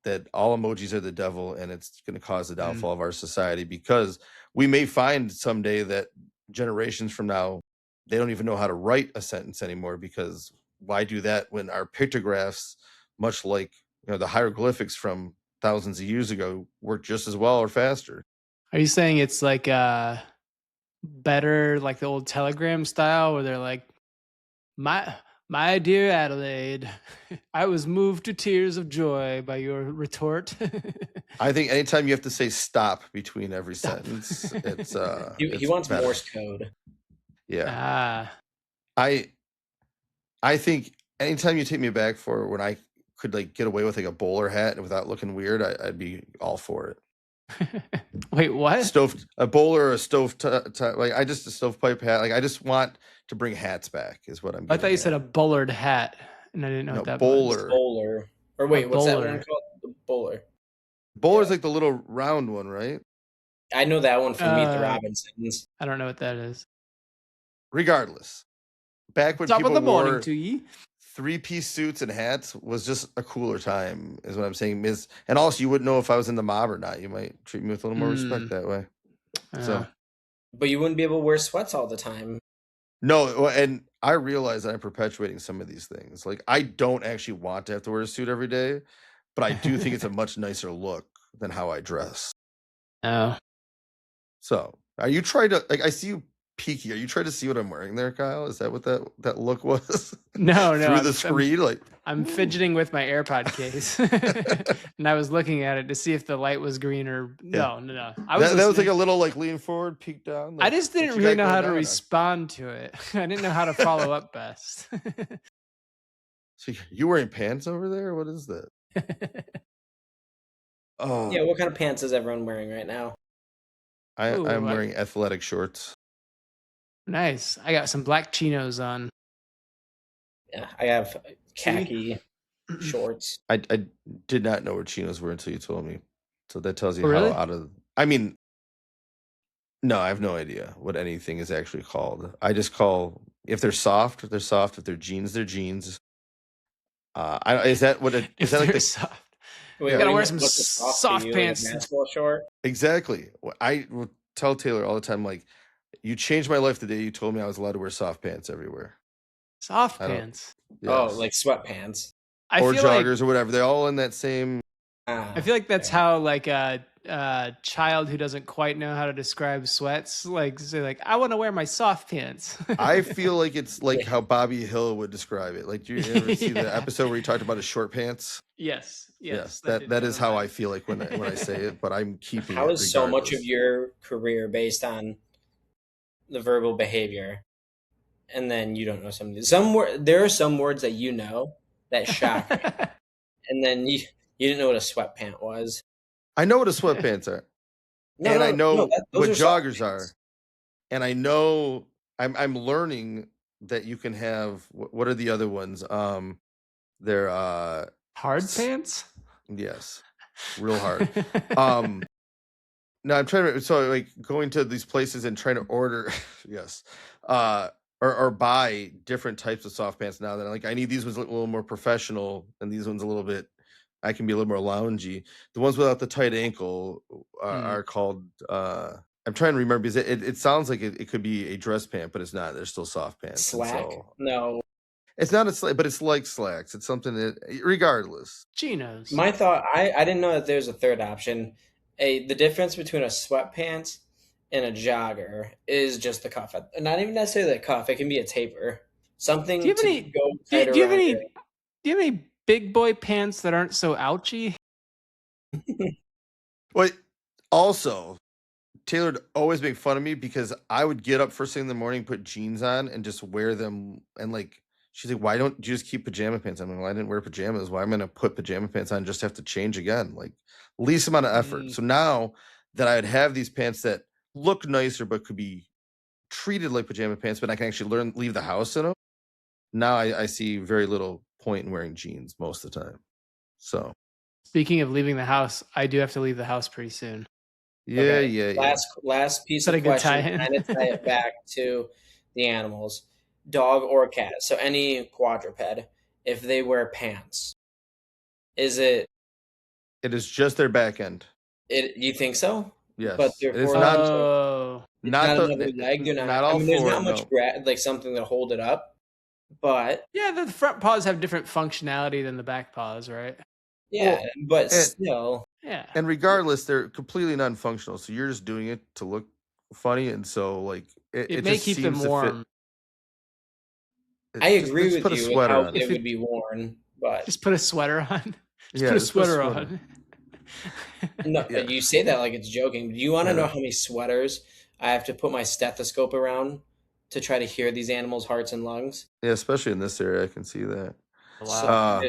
that all emojis are the devil, and it's going to cause the downfall of our society, because we may find someday that generations from now, they don't even know how to write a sentence anymore, because why do that when our pictographs, much like the hieroglyphics from thousands of years ago, work just as well or faster? Are you saying it's like better like the old telegram style where they're like, my dear Adelaide, I was moved to tears of joy by your retort. I think anytime you have to say stop between every sentence, it's he wants better. Morse code. Yeah. I think anytime you take me back for when I could like get away with like a bowler hat and without looking weird, I'd be all for it. Wait, what? A bowler or a like a stovepipe hat. Like I just want to bring hats back is what I'm. I thought you said a bowlered hat, and I didn't know what that bowler. was. Bowler. Or wait, what's that one called? The bowler. Bowler's like the little round one, right? I know that one from Meet the Robinsons. I don't know what that is. Regardless, back when Top people of the morning wore to ye. 3-piece suits and hats was just a cooler time, is what I'm saying. And also, you wouldn't know if I was in the mob or not. You might treat me with a little more respect that way. So, but you wouldn't be able to wear sweats all the time. No, and I realize that I'm perpetuating some of these things. Like, I don't actually want to have to wear a suit every day, but I do think it's a much nicer look than how I dress. Oh. So, are you trying to, like, I see you peeking. Are you trying to see what I'm wearing there, Kyle? Is that what that look was? No, Through the screen? I'm fidgeting with my AirPod case, and I was looking at it to see if the light was green or no. That was like a little like lean forward, peek down. Like, I just didn't really know how to respond to it. I didn't know how to follow up best. So you wearing pants over there? What is that? Oh yeah. What kind of pants is everyone wearing right now? I'm wearing athletic shorts. Nice. I got some black chinos on. Yeah, I have khaki shorts. I did not know what chinos were until you told me. So that tells you really? how out of... I mean, no, I have no idea what anything is actually called. I just call... If they're soft, they're soft. If they're jeans, they're jeans. Is that what it... Is that like the... soft. Wait, you gotta wear some soft pants. Like basketball short? Exactly. I will tell Taylor all the time, like, you changed my life the day you told me I was allowed to wear soft pants everywhere. Soft pants? Yes. Oh, like sweatpants. Or joggers or whatever. They're all in that same... I feel like that's how like a child who doesn't quite know how to describe sweats, like say like, I want to wear my soft pants. I feel like it's like how Bobby Hill would describe it. Like, do you ever see the episode where he talked about his short pants? Yes. That is how I feel like when I say it, but I'm keeping How it is so much of your career based on the verbal behavior, and then you don't know some of these? There are some words that you know that shock me, and then you didn't know what a sweatpant was. I know what a sweatpants are, I know what joggers are, and I know I'm learning that you can have what are the other ones? They're hard pants. Yes, real hard. No, I'm trying to, so like going to these places and trying to order, yes, or buy different types of soft pants now that I'm like, I need these ones a little more professional, and these ones a little bit, I can be a little more loungy. The ones without the tight ankle are called, I'm trying to remember because it sounds like it could be a dress pant, but it's not. They're still soft pants. Slack? No. It's not a slack, but it's like slacks. It's something that, regardless. Chinos. My thought, I didn't know that there's a third option. The difference between a sweatpants and a jogger is just the cuff. Not even necessarily the cuff. It can be a taper. Something do you have any big boy pants that aren't so ouchy? Well, also, Taylor would always make fun of me because I would get up first thing in the morning, put jeans on, and just wear them. And like, she's like, why don't you just keep pajama pants? I'm like, well, I didn't wear pajamas. Why am I going to put pajama pants on and just have to change again? Like, least amount of effort. So now that I'd have these pants that look nicer but could be treated like pajama pants, but I can actually leave the house in them, now I see very little point in wearing jeans most of the time. So, speaking of leaving the house, I do have to leave the house pretty soon. Yeah. Last piece of question, kind of tie it back to the animals, dog or cat. So any quadruped, if they wear pants, is it? It is just their back end. You think so? Yes, but it's not another leg. They're not all four. There's not much like something to hold it up. But yeah, the front paws have different functionality than the back paws, right? Yeah, but still. Yeah. And regardless, they're completely non-functional. So you're just doing it to look funny, and so like it may keep them warm. I agree with you with how it would be worn, but just put a sweater on. Put a sweater on. No, you say that like it's joking. Do you want to know how many sweaters I have to put my stethoscope around to try to hear these animals' hearts and lungs? Yeah, especially in this area, I can see that. Wow.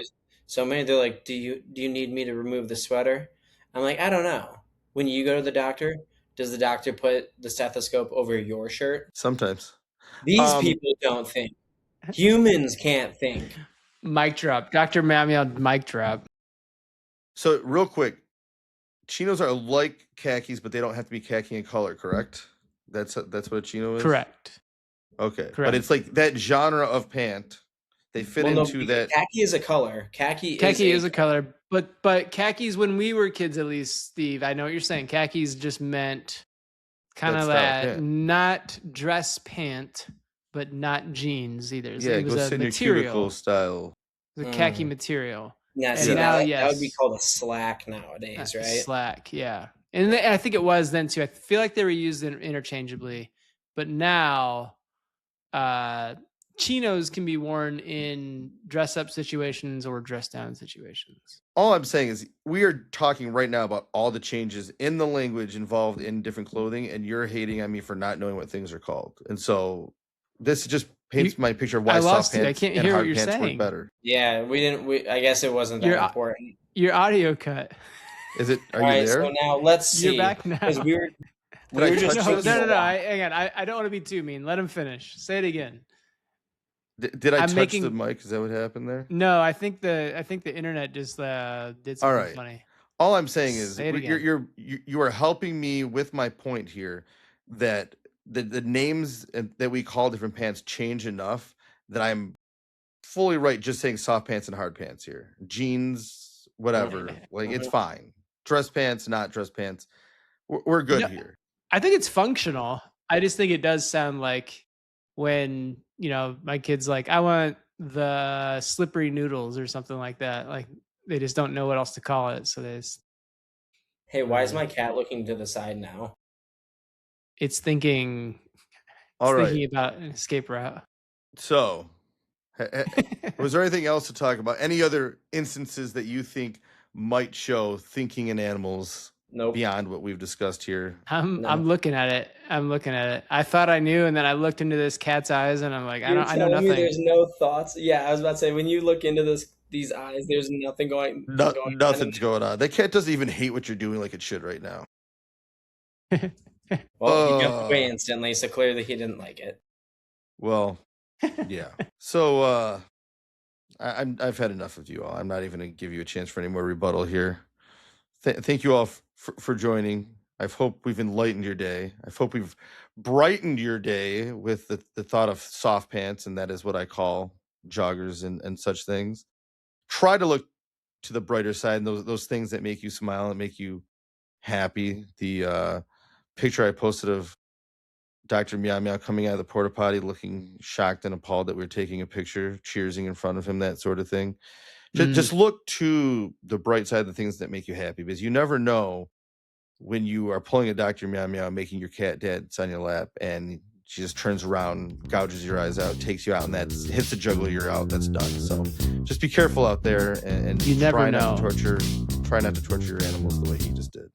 So many, they're like, do you need me to remove the sweater? I'm like, I don't know. When you go to the doctor, does the doctor put the stethoscope over your shirt? Sometimes. These people don't think. Humans can't think. Mic drop. Dr. Mamyal, mic drop. So real quick, chinos are like khakis, but they don't have to be khaki in color, correct? That's what a chino is? Correct. Okay. Correct. But it's like that genre of pant. They fit into that. Khaki is a color. Khaki is a color. But khakis, when we were kids, at least, Steve, I know what you're saying. Khakis just meant kind of that not dress pant, but not jeans either. Yeah, it was a material style. The khaki material. Yeah, that would be called a slack nowadays, right? Slack, yeah. And I think it was then too. I feel like they were used interchangeably, but now chinos can be worn in dress up situations or dress down situations. All I'm saying is we are talking right now about all the changes in the language involved in different clothing, and you're hating on me for not knowing what things are called. And so this just paints my picture of why soft pants and hard pants work better. Yeah, I guess it wasn't that important. Your audio cut. Is it? Are you there? So now let's see. You're back now. Because we were just no. Hang on. I don't want to be too mean. Let him finish. Say it again. Did I touch the mic? Is that what happened there? No, I think the internet just did something funny. All I'm saying is you are helping me with my point here that the names that we call different pants change enough that I'm fully right just saying soft pants and hard pants here. Jeans, whatever. Like it's fine. Dress pants, not dress pants. We're good here. I think it's functional. I just think it does sound like when, my kid's like, I want the slippery noodles or something like that. Like they just don't know what else to call it. So they just... Hey, why is my cat looking to the side now? It's thinking about an escape route. So was there anything else to talk about? Any other instances that you think might show thinking in animals beyond what we've discussed here? I'm looking at it. I thought I knew, and then I looked into this cat's eyes, and I'm like, I know nothing. There's no thoughts. Yeah, I was about to say, when you look into these eyes, there's nothing going. Nothing's going on. That cat doesn't even hate what you're doing like it should right now. Well, he jumped away instantly, so clearly he didn't like it. Well, yeah. So I've had enough of you all. I'm not even going to give you a chance for any more rebuttal here. Thank you all for joining. I hope we've enlightened your day. I hope we've brightened your day with the thought of soft pants, and that is what I call joggers and such things. Try to look to the brighter side and those things that make you smile and make you happy. The picture I posted of Dr. Meow Meow coming out of the porta potty looking shocked and appalled that we were taking a picture, cheersing in front of him, that sort of thing. Just look to the bright side of the things that make you happy, because you never know when you are pulling a Dr. Meow Meow, making your cat dance on your lap, and she just turns around, gouges your eyes out, takes you out, and that hits the jugular, you're out. That's done. So just be careful out there, and you never know. Try not to torture your animals the way he just did.